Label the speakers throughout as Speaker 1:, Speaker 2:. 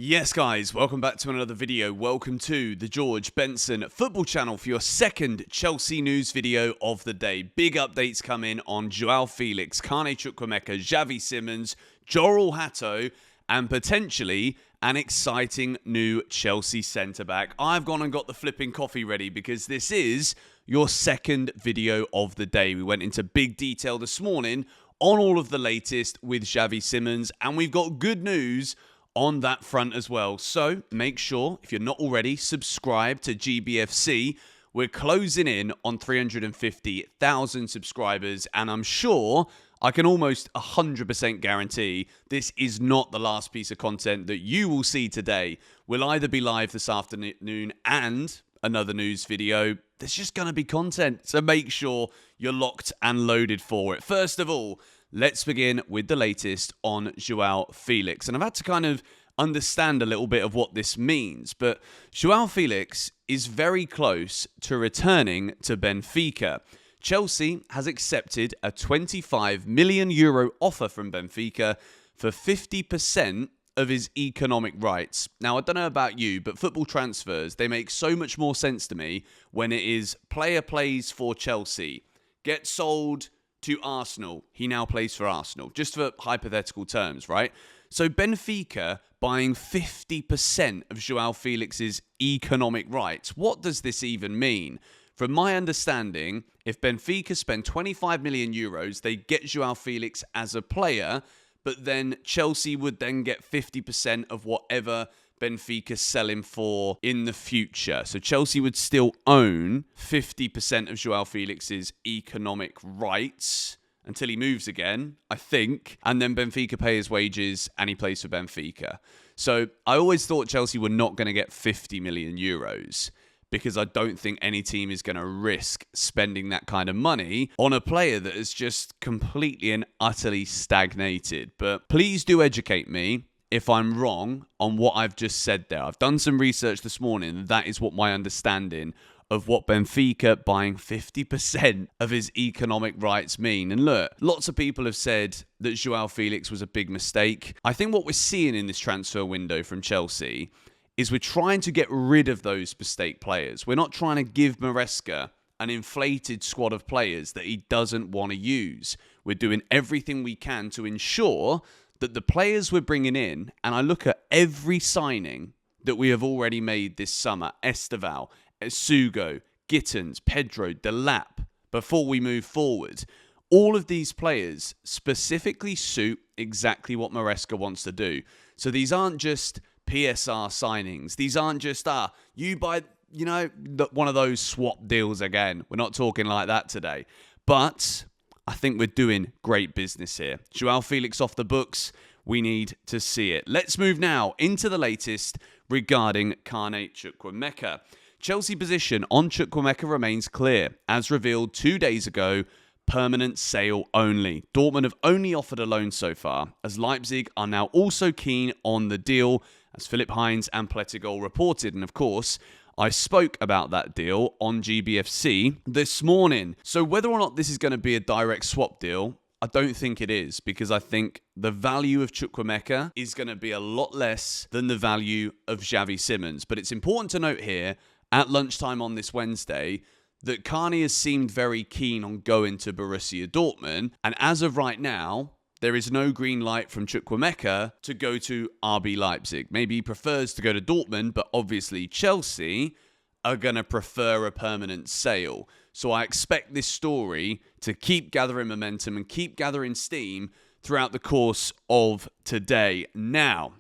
Speaker 1: Yes guys, welcome back to another video. Welcome to the George Benson football channel for your second Chelsea news video of the day. Big updates come in on João Félix, Carney Chukwumeka, Xavi Simons, Jorrel Hato, and potentially an exciting new Chelsea centre-back. I've gone and got the flipping coffee ready because this is your second video of the day. We went into big detail this morning on all of the latest with Xavi Simons, and we've got good news on that front as well. So make sure, if you're not already, subscribe to GBFC. We're closing in on 350,000 subscribers, and I'm sure I can almost 100% guarantee this is not the last piece of content that you will see today. We'll either be live this afternoon and another news video. There's just going to be content, so make sure you're locked and loaded for it. First of all, let's begin with the latest on João Félix. And I've had to kind of understand a little bit of what this means. But João Félix is very close to returning to Benfica. Chelsea has accepted a €25 million offer from Benfica for 50% of his economic rights. Now, I don't know about you, but football transfers, they make so much more sense to me when it is player plays for Chelsea, gets sold to Arsenal. He now plays for Arsenal, just for hypothetical terms, right? So Benfica buying 50% of João Félix's economic rights. What does this even mean? From my understanding, if Benfica spend €25 million, they get João Félix as a player, but then Chelsea would then get 50% of whatever Benfica sell him for in the future. So Chelsea would still own 50% of João Félix's economic rights until he moves again, I think. And then Benfica pay his wages and he plays for Benfica. So I always thought Chelsea were not going to get €50 million because I don't think any team is going to risk spending that kind of money on a player that has just completely and utterly stagnated. But please do educate me if I'm wrong on what I've just said there. I've done some research this morning. That is what my understanding of what Benfica buying 50% of his economic rights mean. And look, lots of people have said that João Félix was a big mistake. I think what we're seeing in this transfer window from Chelsea is we're trying to get rid of those mistake players. We're not trying to give Maresca an inflated squad of players that he doesn't want to use. We're doing everything we can to ensure that the players we're bringing in, and I look at every signing that we have already made this summer, Esteval, Sugo, Gittins, Pedro, Delap, before we move forward, all of these players specifically suit exactly what Maresca wants to do. So these aren't just PSR signings. These aren't just, you buy, one of those swap deals again. We're not talking like that today. But I think we're doing great business here. João Félix off the books. We need to see it. Let's move now into the latest regarding Carney Chukwumeka. Chelsea position on Chukwumeka remains clear. As revealed 2 days ago, permanent sale only. Dortmund have only offered a loan so far, as Leipzig are now also keen on the deal, as Philip Hines and Plettigol reported. And of course, I spoke about that deal on GBFC this morning. So whether or not this is going to be a direct swap deal, I don't think it is, because I think the value of Chukwumeka is going to be a lot less than the value of Xavi Simons. But it's important to note here, at lunchtime on this Wednesday, that Carney has seemed very keen on going to Borussia Dortmund. And as of right now, there is no green light from Chukwumeka to go to RB Leipzig. Maybe he prefers to go to Dortmund, but obviously Chelsea are going to prefer a permanent sale. So I expect this story to keep gathering momentum and keep gathering steam throughout the course of today. Now,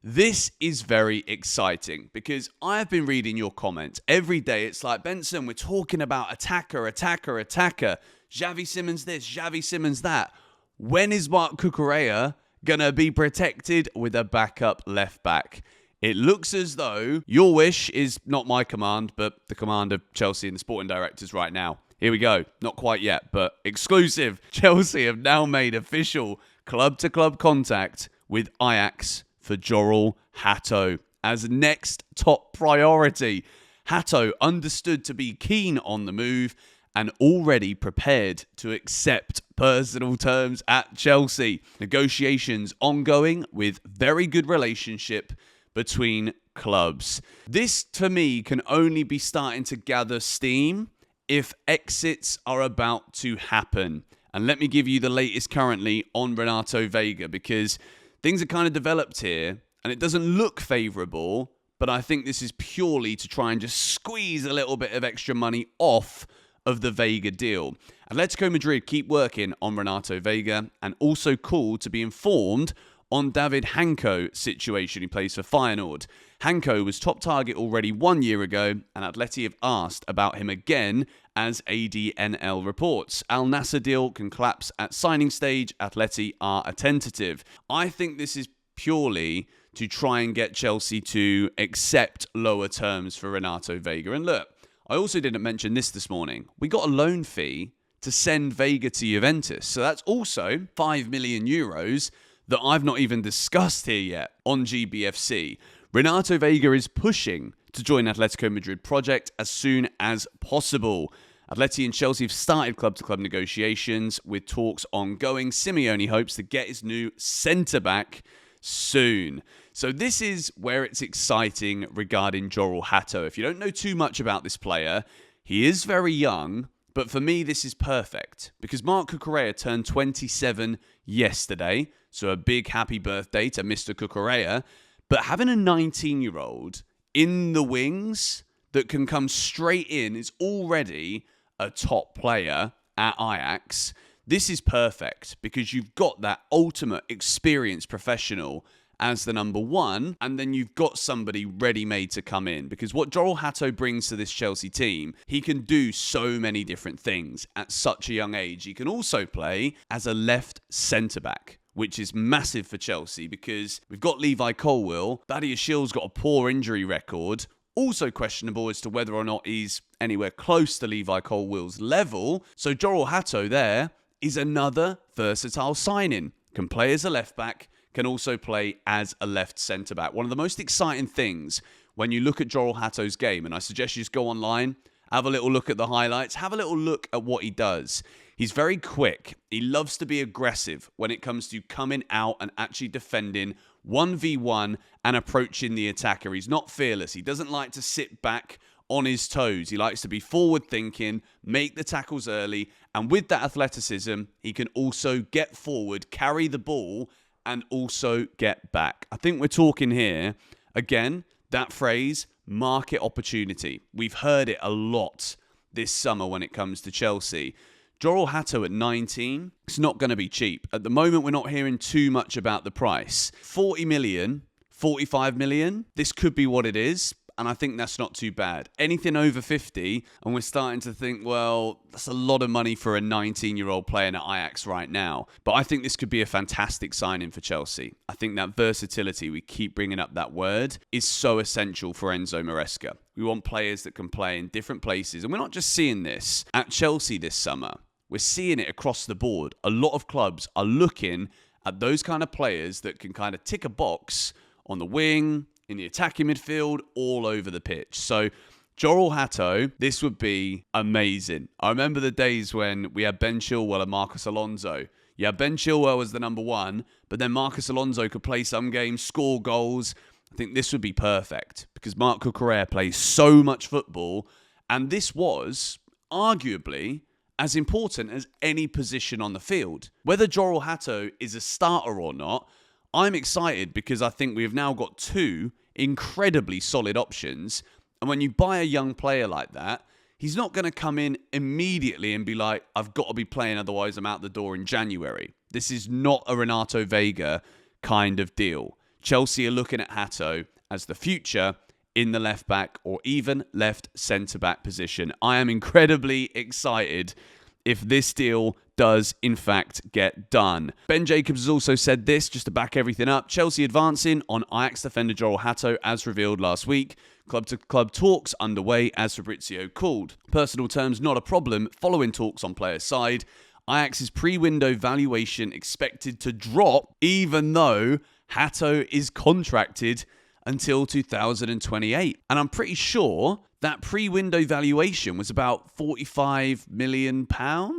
Speaker 1: this is very exciting because I have been reading your comments. Every day it's like, Benson, we're talking about attacker. Xavi Simons this, Xavi Simons that. When is Marc Cucurella going to be protected with a backup left back? It looks as though your wish is not my command, but the command of Chelsea and the sporting directors right now. Here we go. Not quite yet, but exclusive. Chelsea have now made official club-to-club contact with Ajax for Jorrel Hato as next top priority. Hato understood to be keen on the move and already prepared to accept personal terms at Chelsea. Negotiations ongoing with very good relationship between clubs. This, for me, can only be starting to gather steam if exits are about to happen. And let me give you the latest currently on Renato Veiga, because things are kind of developed here and it doesn't look favourable, but I think this is purely to try and just squeeze a little bit of extra money off of the Veiga deal. Atletico Madrid keep working on Renato Veiga and also called to be informed on David Hanko's situation. He plays for Feyenoord. Hanko was top target already 1 year ago, and Atleti have asked about him again, as ADNL reports. Al Nassr deal can collapse at signing stage. Atleti are attentive. I think this is purely to try and get Chelsea to accept lower terms for Renato Veiga. And look, I also didn't mention this morning. We got a loan fee to send Veiga to Juventus. So that's also 5 million euros that I've not even discussed here yet on GBFC. Renato Veiga is pushing to join Atletico Madrid project as soon as possible. Atleti and Chelsea have started club-to-club negotiations with talks ongoing. Simeone hopes to get his new centre-back soon. So this is where it's exciting regarding Jorrel Hato. If you don't know too much about this player, he is very young, but for me this is perfect because Marc Cucurella turned 27 yesterday, so a big happy birthday to Mr. Cucurella. But having a 19-year-old in the wings that can come straight in is already a top player at Ajax. This is perfect because you've got that ultimate experienced professional as the number one, and then you've got somebody ready-made to come in. Because what Jorrel Hato brings to this Chelsea team, he can do so many different things at such a young age. He can also play as a left centre-back, which is massive for Chelsea because we've got Levi Colwill. Thaddeus Shield's got a poor injury record. Also questionable as to whether or not he's anywhere close to Levi Colwill's level. So Jorrel Hato there is another versatile signing. Can play as a left-back, can also play as a left centre-back. One of the most exciting things when you look at Jorrel Hato's game, and I suggest you just go online, have a little look at the highlights, have a little look at what he does. He's very quick. He loves to be aggressive when it comes to coming out and actually defending 1v1 and approaching the attacker. He's not fearless. He doesn't like to sit back on his toes. He likes to be forward thinking, make the tackles early, and with that athleticism, he can also get forward, carry the ball, and also get back. I think we're talking here, again, that phrase, market opportunity. We've heard it a lot this summer when it comes to Chelsea. Jorrel Hato at 19, it's not going to be cheap. At the moment, we're not hearing too much about the price. 40 million, 45 million, this could be what it is. And I think that's not too bad. Anything over 50, and we're starting to think, well, that's a lot of money for a 19-year-old playing at Ajax right now. But I think this could be a fantastic signing for Chelsea. I think that versatility, we keep bringing up that word, is so essential for Enzo Maresca. We want players that can play in different places. And we're not just seeing this at Chelsea this summer. We're seeing it across the board. A lot of clubs are looking at those kind of players that can kind of tick a box on the wing, in the attacking midfield, all over the pitch. So Jorrel Hato, this would be amazing. I remember the days when we had Ben Chilwell and Marcus Alonso. Yeah, Ben Chilwell was the number one, but then Marcus Alonso could play some games, score goals. I think this would be perfect because Marc Cucurella plays so much football, and this was arguably as important as any position on the field. Whether Jorrel Hato is a starter or not, I'm excited because I think we've now got two incredibly solid options. And when you buy a young player like that, he's not going to come in immediately and be like, I've got to be playing, otherwise I'm out the door in January. This is not a Renato Veiga kind of deal. Chelsea are looking at Hato as the future in the left back or even left centre back position. I am incredibly excited if this deal does in fact get done. Ben Jacobs has also said this, just to back everything up. Chelsea advancing on Ajax defender Jorrel Hato as revealed last week. Club-to-club talks underway as Fabrizio called. Personal terms not a problem following talks on player side. Ajax's pre-window valuation expected to drop even though Hato is contracted until 2028. And I'm pretty sure that pre-window valuation was about £45 million.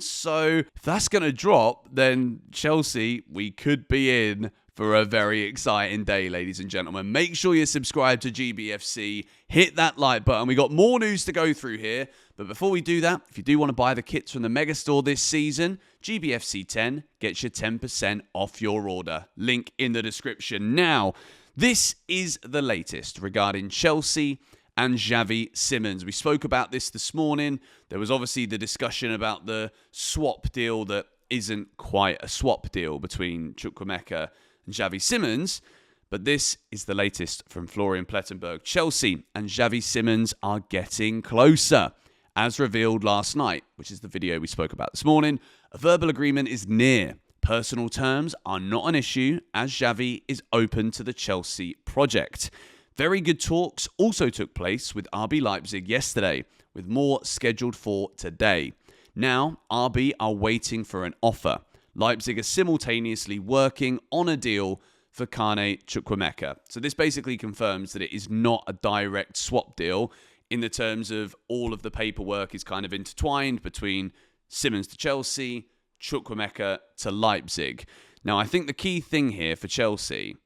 Speaker 1: So if that's going to drop, then Chelsea, we could be in for a very exciting day, ladies and gentlemen. Make sure you're subscribed to GBFC. Hit that like button. We got more news to go through here. But before we do that, if you do want to buy the kits from the Megastore this season, GBFC 10 gets you 10% off your order. Link in the description. Now, this is the latest regarding Chelsea and Xavi Simons. We spoke about this morning. There was obviously the discussion about the swap deal that isn't quite a swap deal between Chukwumeka and Xavi Simons, but this is the latest from Florian Plettenberg. Chelsea and Xavi Simons are getting closer. As revealed last night, which is the video we spoke about this morning, a verbal agreement is near. Personal terms are not an issue as Xavi is open to the Chelsea project. Very good talks also took place with RB Leipzig yesterday, with more scheduled for today. Now, RB are waiting for an offer. Leipzig are simultaneously working on a deal for Carney Chukwumeka. So this basically confirms that it is not a direct swap deal in the terms of all of the paperwork is kind of intertwined between Simons to Chelsea, Chukwumeka to Leipzig. Now, I think the key thing here for Chelsea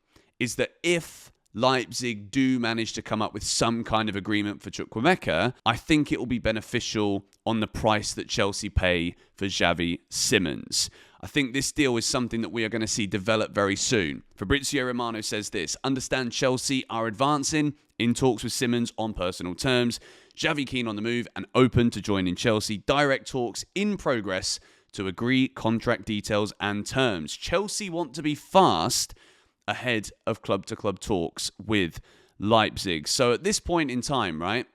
Speaker 1: is that if Leipzig do manage to come up with some kind of agreement for Chukwumeka, I think it will be beneficial on the price that Chelsea pay for Xavi Simons. I think this deal is something that we are going to see develop very soon. Fabrizio Romano says this: understand Chelsea are advancing in talks with Simons on personal terms. Xavi keen on the move and open to joining Chelsea. Direct talks in progress to agree contract details and terms. Chelsea want to be fast ahead of club-to-club talks with Leipzig. So at this point in time, right,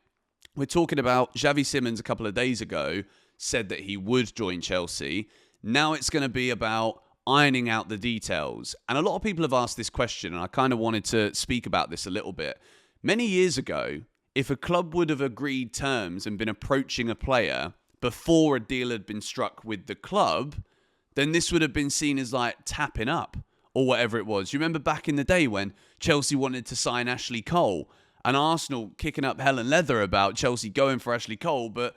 Speaker 1: we're talking about Xavi Simons a couple of days ago said that he would join Chelsea. Now it's going to be about ironing out the details. And a lot of people have asked this question, and I kind of wanted to speak about this a little bit. Many years ago, if a club would have agreed terms and been approaching a player before a deal had been struck with the club, then this would have been seen as like tapping up or whatever it was. You remember back in the day when Chelsea wanted to sign Ashley Cole and Arsenal kicking up hell and leather about Chelsea going for Ashley Cole, but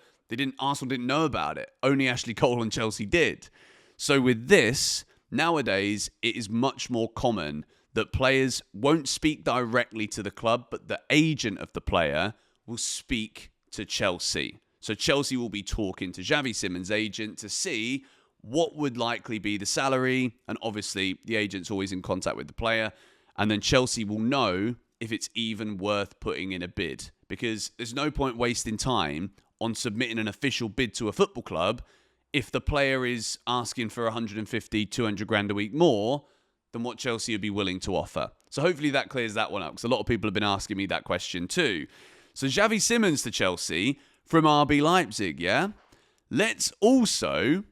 Speaker 1: Arsenal didn't know about it. Only Ashley Cole and Chelsea did. So with this, nowadays, it is much more common that players won't speak directly to the club, but the agent of the player will speak to Chelsea. So Chelsea will be talking to Xavi Simons' agent to see what would likely be the salary. And obviously, the agent's always in contact with the player. And then Chelsea will know if it's even worth putting in a bid. Because there's no point wasting time on submitting an official bid to a football club if the player is asking for 150, 200 grand a week more than what Chelsea would be willing to offer. So hopefully that clears that one up, because a lot of people have been asking me that question too. So Xavi Simons to Chelsea from RB Leipzig, yeah? Let's also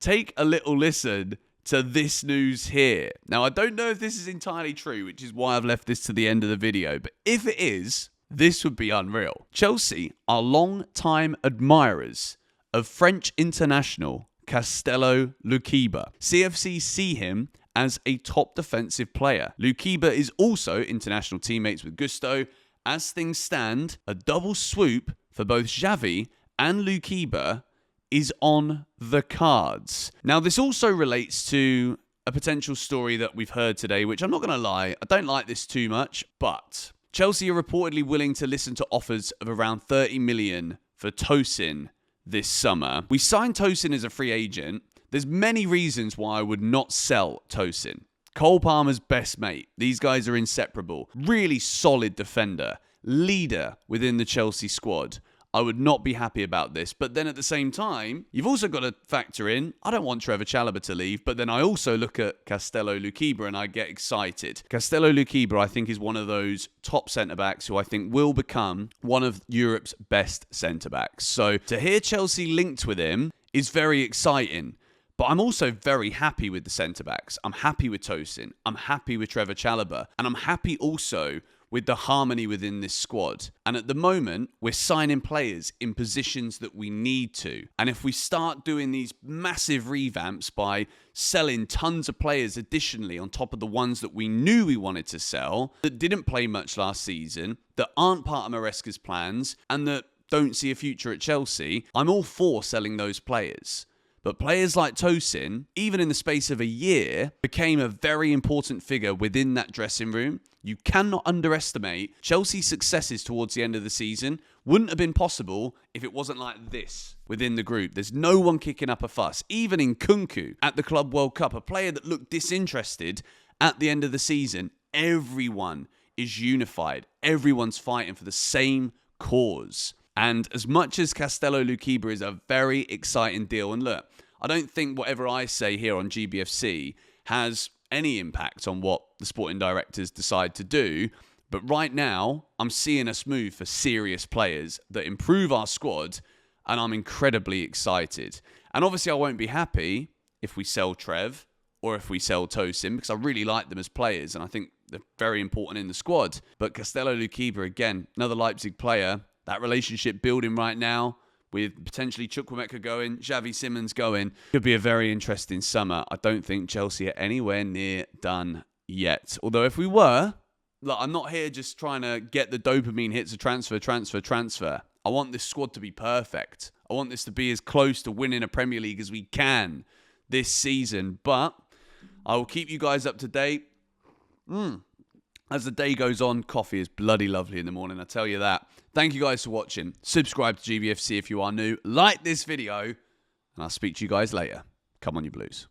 Speaker 1: take a little listen to this news here. Now, I don't know if this is entirely true, which is why I've left this to the end of the video, but if it is, this would be unreal. Chelsea are long-time admirers of French international Castello Lukeba. CFC see him as a top defensive player. Lukeba is also international teammates with Gusto. As things stand, a double swoop for both Xavi and Lukeba is on the cards. Now, this also relates to a potential story that we've heard today, which I'm not going to lie, I don't like this too much, but Chelsea are reportedly willing to listen to offers of around 30 million for Tosin this summer. We signed Tosin as a free agent. There's many reasons why I would not sell Tosin. Cole Palmer's best mate. These guys are inseparable. Really solid defender. Leader within the Chelsea squad. I would not be happy about this. But then at the same time, you've also got to factor in, I don't want Trevor Chalobah to leave, but then I also look at Castello Lukeba and I get excited. Castello Lukeba, I think, is one of those top centre-backs who I think will become one of Europe's best centre-backs. So to hear Chelsea linked with him is very exciting. But I'm also very happy with the centre-backs. I'm happy with Tosin. I'm happy with Trevor Chalobah. And I'm happy also with the harmony within this squad. And at the moment, we're signing players in positions that we need to. And if we start doing these massive revamps by selling tons of players additionally on top of the ones that we knew we wanted to sell, that didn't play much last season, that aren't part of Maresca's plans, and that don't see a future at Chelsea, I'm all for selling those players. But players like Tosin, even in the space of a year, became a very important figure within that dressing room. You cannot underestimate Chelsea's successes towards the end of the season. Wouldn't have been possible if it wasn't like this within the group. There's no one kicking up a fuss. Even in Nkunku at the Club World Cup, a player that looked disinterested at the end of the season, everyone is unified. Everyone's fighting for the same cause. And as much as Castello Lukeba is a very exciting deal, and look, I don't think whatever I say here on GBFC has any impact on what the sporting directors decide to do. But right now, I'm seeing us move for serious players that improve our squad, and I'm incredibly excited. And obviously, I won't be happy if we sell Trev or if we sell Tosin, because I really like them as players, and I think they're very important in the squad. But Castello Lukeba, again, another Leipzig player, that relationship building right now with potentially Chukwumeka going, Xavi Simons going. Could be a very interesting summer. I don't think Chelsea are anywhere near done yet. Although if we were, look, I'm not here just trying to get the dopamine hits of transfer. I want this squad to be perfect. I want this to be as close to winning a Premier League as we can this season. But I will keep you guys up to date. As the day goes on, coffee is bloody lovely in the morning, I tell you that. Thank you guys for watching. Subscribe to GBFC if you are new. Like this video, and I'll speak to you guys later. Come on, you Blues.